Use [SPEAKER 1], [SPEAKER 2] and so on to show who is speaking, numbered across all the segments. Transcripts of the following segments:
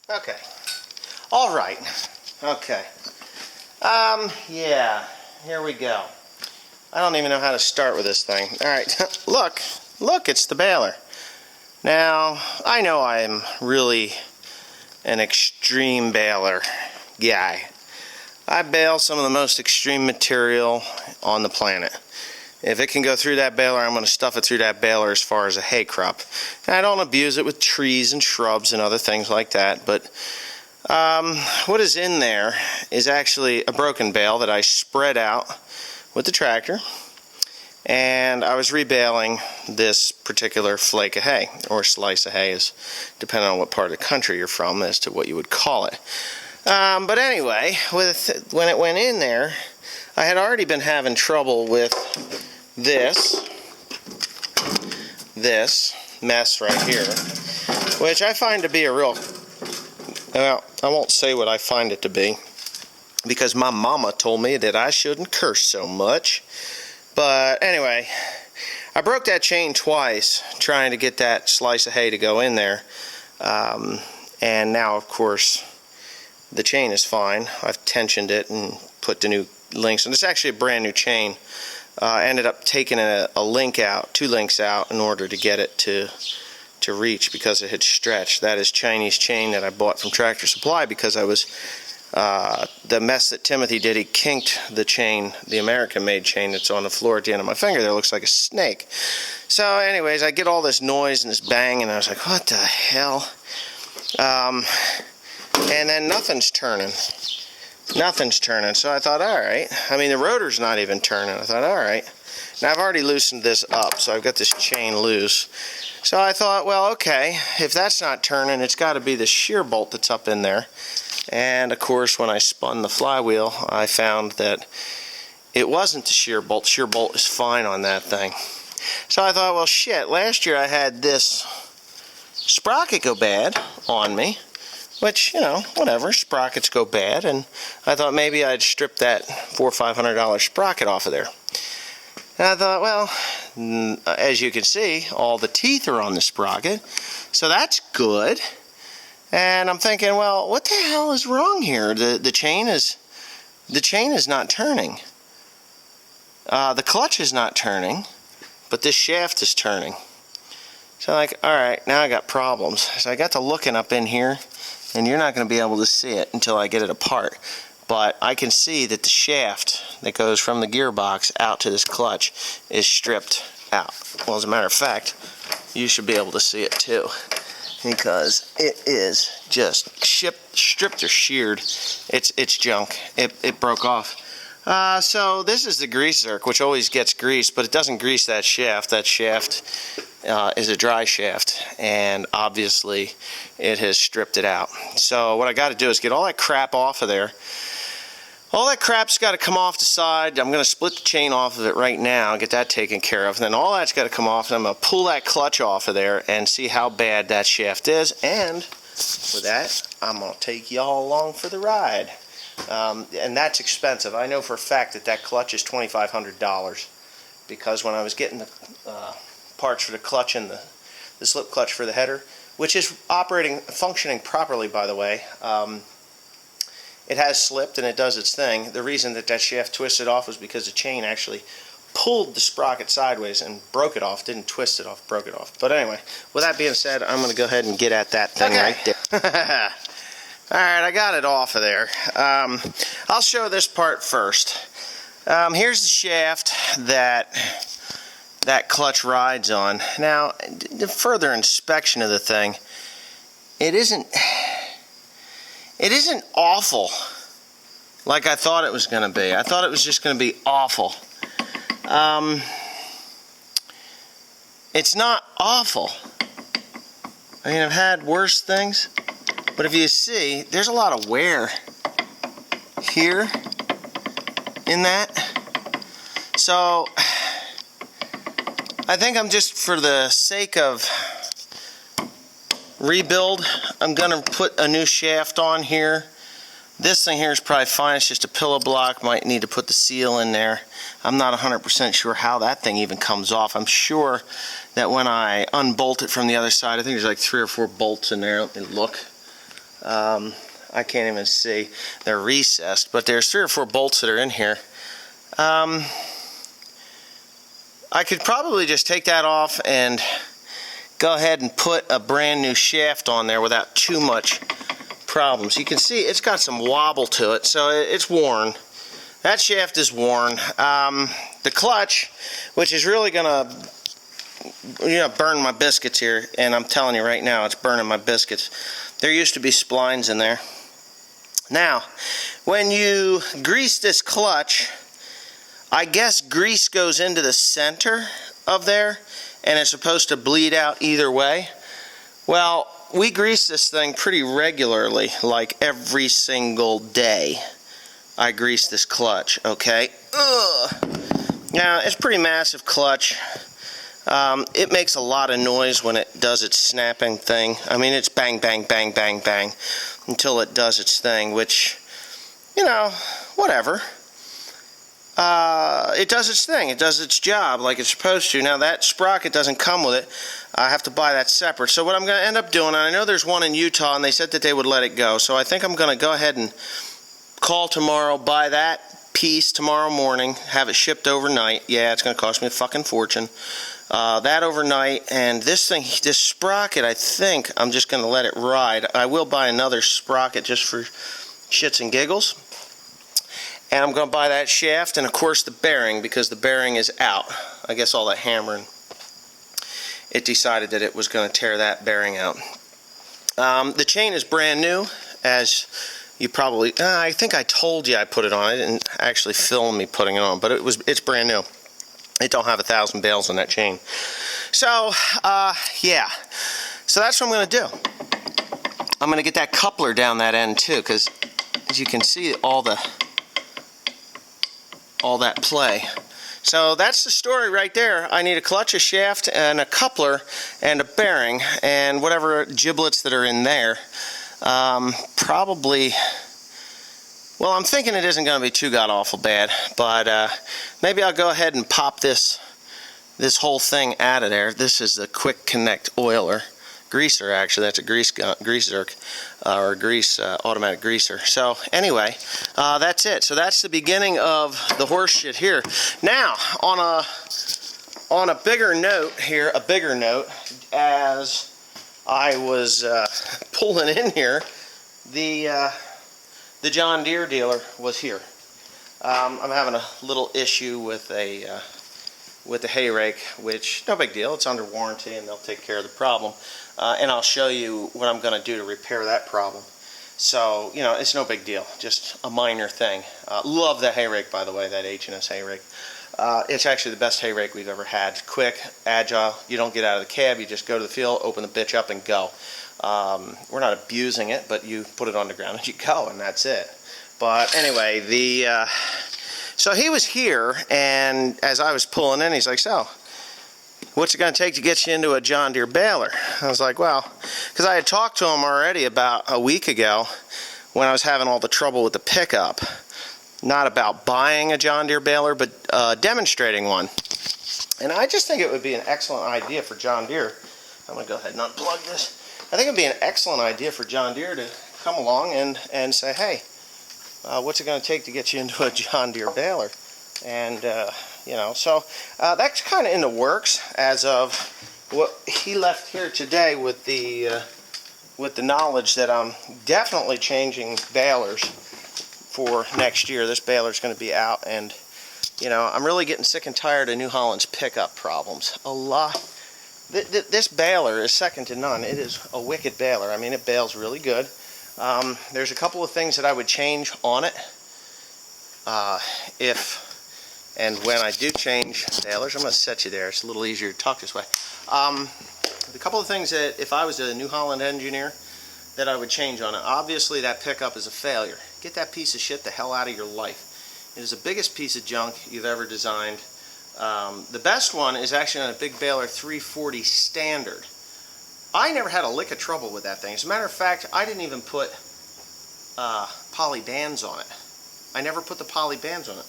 [SPEAKER 1] Okay. All right. Okay. Yeah. Here we go. I don't even know how to start with this thing. All right. Look, it's the baler. Now, I know I'm really an extreme baler guy. I bale some of the most extreme material on the planet. If it can go through that baler, I'm going to stuff it through that baler as far as a hay crop. And I don't abuse it with trees and shrubs and other things like that, but what is in there is actually a broken bale that I spread out with the tractor, and I was rebaling this particular flake of hay, or slice of hay, is depending on what part of the country you're from as to what you would call it. But anyway, when it went in there, I had already been having trouble with this mess right here, which I find to be a real, well, I won't say what I find it to be, because my mama told me that I shouldn't curse so much. But anyway, I broke that chain twice trying to get that slice of hay to go in there, and now of course the chain is fine. I've tensioned it and put the new links, and it's actually a brand new chain. I ended up taking a link out, 2 links out, in order to get it to reach, because it had stretched. That is Chinese chain that I bought from Tractor Supply, because I was the mess that Timothy did. He kinked the chain, the American-made chain that's on the floor at the end of my finger there. It looks like a snake. So anyways, I get all this noise and this bang, and I was like, what the hell? And then nothing's turning. Nothing's turning. So I thought, all right. I mean, the rotor's not even turning. I thought, all right. Now I've already loosened this up, so I've got this chain loose. So I thought, well, okay, if that's not turning, it's got to be the shear bolt that's up in there. And of course, when I spun the flywheel, I found that it wasn't the shear bolt. The shear bolt is fine on that thing. So I thought, well, shit, last year I had this sprocket go bad on me, which, you know, whatever, sprockets go bad, and I thought maybe I'd strip that $400 or $500 sprocket off of there. And I thought, well, as you can see, all the teeth are on the sprocket, so that's good. And I'm thinking, well, what the hell is wrong here? The chain is not turning. The clutch is not turning, but this shaft is turning. So I'm like, all right, now I got problems. So I got to looking up in here, and you're not going to be able to see it until I get it apart. But I can see that the shaft that goes from the gearbox out to this clutch is stripped out. Well, as a matter of fact, you should be able to see it too, because it is just stripped or sheared. It's junk. It broke off. So this is the grease zerk, which always gets greased, but it doesn't grease that shaft. That shaft is a dry shaft, and obviously it has stripped it out. So what I got to do is get all that crap off of there. All that crap's got to come off the side. I'm going to split the chain off of it right now, get that taken care of. And then all that's got to come off, and I'm going to pull that clutch off of there and see how bad that shaft is. And with that, I'm going to take y'all along for the ride. And that's expensive. I know for a fact that that clutch is $2,500, because when I was getting the parts for the clutch and the slip clutch for the header, which is functioning properly, by the way, it has slipped and it does its thing. The reason that shaft twisted off was because the chain actually pulled the sprocket sideways and broke it off. Didn't twist it off, broke it off. But anyway, with that being said, I'm going to go ahead and get at that thing right there. Alright, I got it off of there. I'll show this part first. Here's the shaft that clutch rides on. Now, the further inspection of the thing, it isn't awful like I thought it was going to be. I thought it was just going to be awful. It's not awful. I mean, I've had worse things, but if you see, there's a lot of wear here in that. So I think I'm just, for the sake of rebuild, I'm going to put a new shaft on here. This thing here is probably fine. It's just a pillow block. Might need to put the seal in there. I'm not 100% sure how that thing even comes off. I'm sure that when I unbolt it from the other side, I think there's like 3 or 4 bolts in there. Let me look. I can't even see. They're recessed, but there's 3 or 4 bolts that are in here. I could probably just take that off and go ahead and put a brand new shaft on there without too much problems. You can see it's got some wobble to it, so it's worn. That shaft is worn. The clutch, which is really gonna burn my biscuits here, and I'm telling you right now, it's burning my biscuits. There used to be splines in there. Now, when you grease this clutch, I guess grease goes into the center of there, and it's supposed to bleed out either way. Well, we grease this thing pretty regularly, like every single day. I grease this clutch, okay? Now, it's a pretty massive clutch. It makes a lot of noise when it does its snapping thing. I mean, it's bang, bang, bang, bang, bang until it does its thing, which, whatever. It does its thing. It does its job like it's supposed to. Now, that sprocket doesn't come with it. I have to buy that separate. So what I'm going to end up doing, and I know there's one in Utah, and they said that they would let it go. So I think I'm going to go ahead and call tomorrow, buy that piece tomorrow morning, have it shipped overnight. Yeah, it's going to cost me a fucking fortune. That overnight, and this sprocket, I think I'm just going to let it ride. I will buy another sprocket just for shits and giggles. And I'm going to buy that shaft and, of course, the bearing, because the bearing is out. I guess all that hammering, it decided that it was going to tear that bearing out. The chain is brand new, as you probably, I think I told you I put it on. I didn't actually film me putting it on, but it's brand new. It don't have 1,000 bales on that chain. So, yeah. So that's what I'm going to do. I'm going to get that coupler down that end too, because as you can see, all that play. So that's the story right there. I need a clutch, a shaft, and a coupler, and a bearing, and whatever giblets that are in there. Probably, well, I'm thinking it isn't going to be too god-awful bad, but maybe I'll go ahead and pop this whole thing out of there. This is the quick connect oiler. Greaser, actually. That's a grease zerk, or a grease automatic greaser. So anyway, that's it. So that's the beginning of the horse shit here. Now, on a bigger note here, as I was pulling in here, the John Deere dealer was here. I'm having a little issue with the hay rake, which no big deal. It's under warranty, and they'll take care of the problem. And I'll show you what I'm going to do to repair that problem. So, it's no big deal. Just a minor thing. Love that hay rake, by the way, that H&S hay rake. It's actually the best hay rake we've ever had. Quick, agile. You don't get out of the cab. You just go to the field, open the bitch up, and go. We're not abusing it, but you put it on the ground and you go, and that's it. But anyway, so he was here, and as I was pulling in, he's like, so, what's it going to take to get you into a John Deere baler? I was like, well, because I had talked to him already about a week ago when I was having all the trouble with the pickup. Not about buying a John Deere baler, but demonstrating one. And I just think it would be an excellent idea for John Deere. I'm going to go ahead and unplug this. I think it would be an excellent idea for John Deere to come along and say, hey, what's it going to take to get you into a John Deere baler? And, so that's kind of in the works as of what he left here today with the knowledge that I'm definitely changing balers for next year. This baler's going to be out, and, I'm really getting sick and tired of New Holland's pickup problems. A lot. This baler is second to none. It is a wicked baler. I mean, it bales really good. There's a couple of things that I would change on it. If and when I do change balers, I'm going to set you there. It's a little easier to talk this way. The couple of things that if I was a New Holland engineer that I would change on it. Obviously, that pickup is a failure. Get that piece of shit the hell out of your life. It is the biggest piece of junk you've ever designed. The best one is actually on a big baler 340 standard. I never had a lick of trouble with that thing. As a matter of fact, I didn't even put poly bands on it. I never put the poly bands on it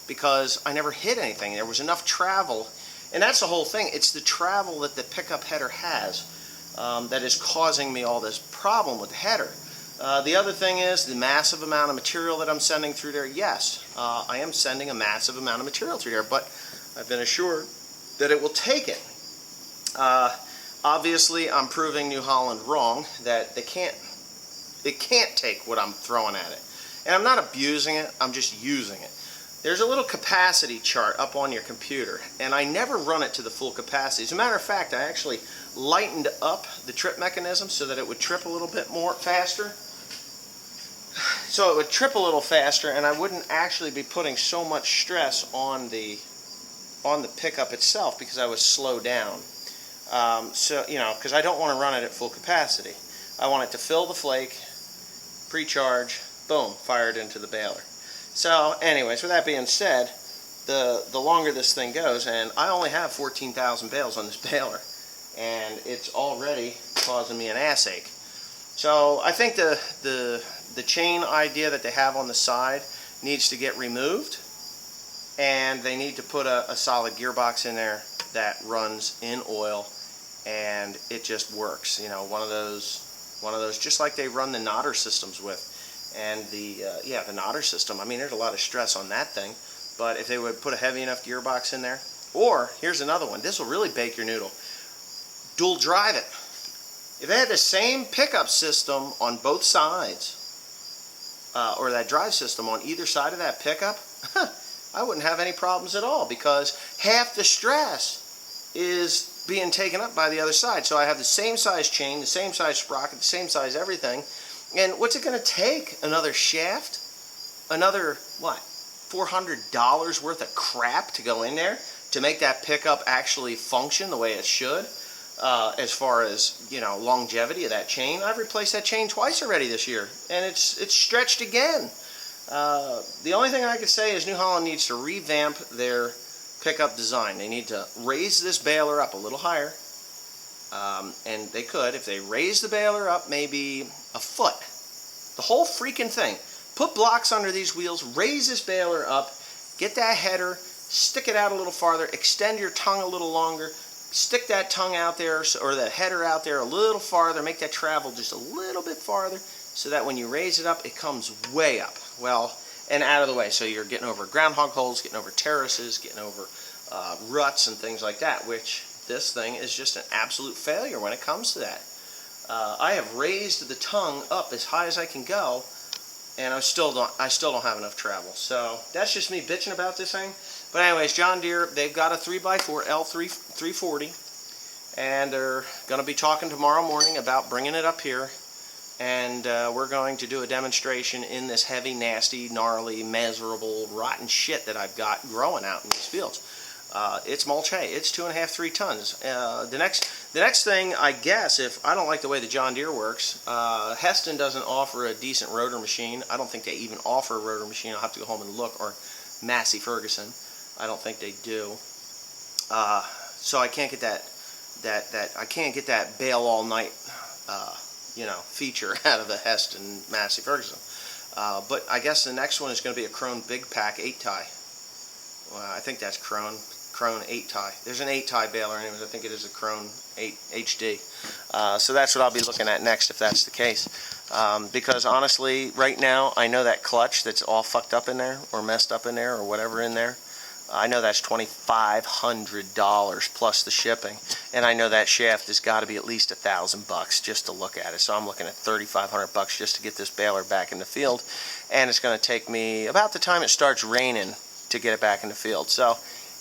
[SPEAKER 1] because I never hit anything. There was enough travel, and that's the whole thing. It's the travel that the pickup header has that is causing me all this problem with the header. The other thing is the massive amount of material that I'm sending through there. Yes, I am sending a massive amount of material through there, but I've been assured that it will take it. Obviously, I'm proving New Holland wrong, that it can't take what I'm throwing at it. And I'm not abusing it, I'm just using it. There's a little capacity chart up on your computer, and I never run it to the full capacity. As a matter of fact, I actually lightened up the trip mechanism so that it would trip a little bit more faster. So it would trip a little faster, and I wouldn't actually be putting so much stress on the pickup itself because I was slowed down. So, you know, because I don't want to run it at full capacity. I want it to fill the flake, pre-charge, boom, fire it into the baler. So, anyways, with that being said, the longer this thing goes, and I only have 14,000 bales on this baler, and it's already causing me an ass ache. So I think the chain idea that they have on the side needs to get removed, and they need to put a solid gearbox in there that runs in oil, and it just works. You know, one of those just like they run the Nodder systems with. And the Nodder system, I mean, there's a lot of stress on that thing, but if they would put a heavy enough gearbox in there, or here's another one, this will really bake your noodle, dual drive it. If they had the same pickup system on both sides, or that drive system on either side of that pickup, I wouldn't have any problems at all, because half the stress is being taken up by the other side. So I have the same size chain, the same size sprocket, the same size everything. And what's it going to take? Another shaft? Another, what, $400 worth of crap to go in there to make that pickup actually function the way it should? As far as, you know, longevity of that chain. I've replaced that chain twice already this year, and it's stretched again. The only thing I could say is New Holland needs to revamp their pickup design. They need to raise this baler up a little higher. And they could, if they raise the baler up maybe a foot, the whole freaking thing, put blocks under these wheels, raise this baler up, get that header, stick it out a little farther, extend your tongue a little longer, stick that tongue out there, or the header out there a little farther, make that travel just a little bit farther, so that when you raise it up, it comes way up, well, and out of the way, so you're getting over groundhog holes, getting over terraces, getting over ruts and things like that, which this thing is just an absolute failure when it comes to that. I have raised the tongue up as high as I can go, and I still don't have enough travel. So that's just me bitching about this thing. But anyways, John Deere, they've got a 3x4 L340, and they're going to be talking tomorrow morning about bringing it up here, and we're going to do a demonstration in this heavy, nasty, gnarly, miserable, rotten shit that I've got growing out in these fields. It's mulch hay. It's 2.5, 3 tons. The next thing, I guess, if I don't like the way the John Deere works, Heston doesn't offer a decent rotor machine. I don't think they even offer a rotor machine. I'll have to go home and look. Or Massey Ferguson, I don't think they do. So I can't get I can't get that bale all night, you know, feature out of the Heston Massey Ferguson. But I guess the next one is going to be a Krone Big Pack 8-tie. Well, I think that's Krone 8-tie. There's an 8-tie baler anyways. I think it is a Krone 8 HD. So that's what I'll be looking at next if that's the case. Because honestly, right now, I know that clutch that's all fucked up in there, or messed up in there, or whatever in there, I know that's $2,500 plus the shipping. And I know that shaft has got to be at least $1,000 just to look at it. So I'm looking at $3,500 just to get this baler back in the field. And it's going to take me about the time it starts raining to get it back in the field. So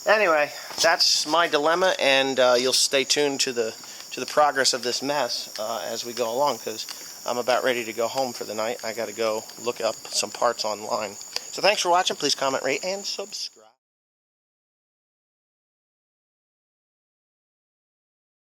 [SPEAKER 1] anyway, that's my dilemma, and you'll stay tuned to the progress of this mess as we go along, because I'm about ready to go home for the night. I got to go look up some parts online. So thanks for watching. Please comment, rate, and subscribe.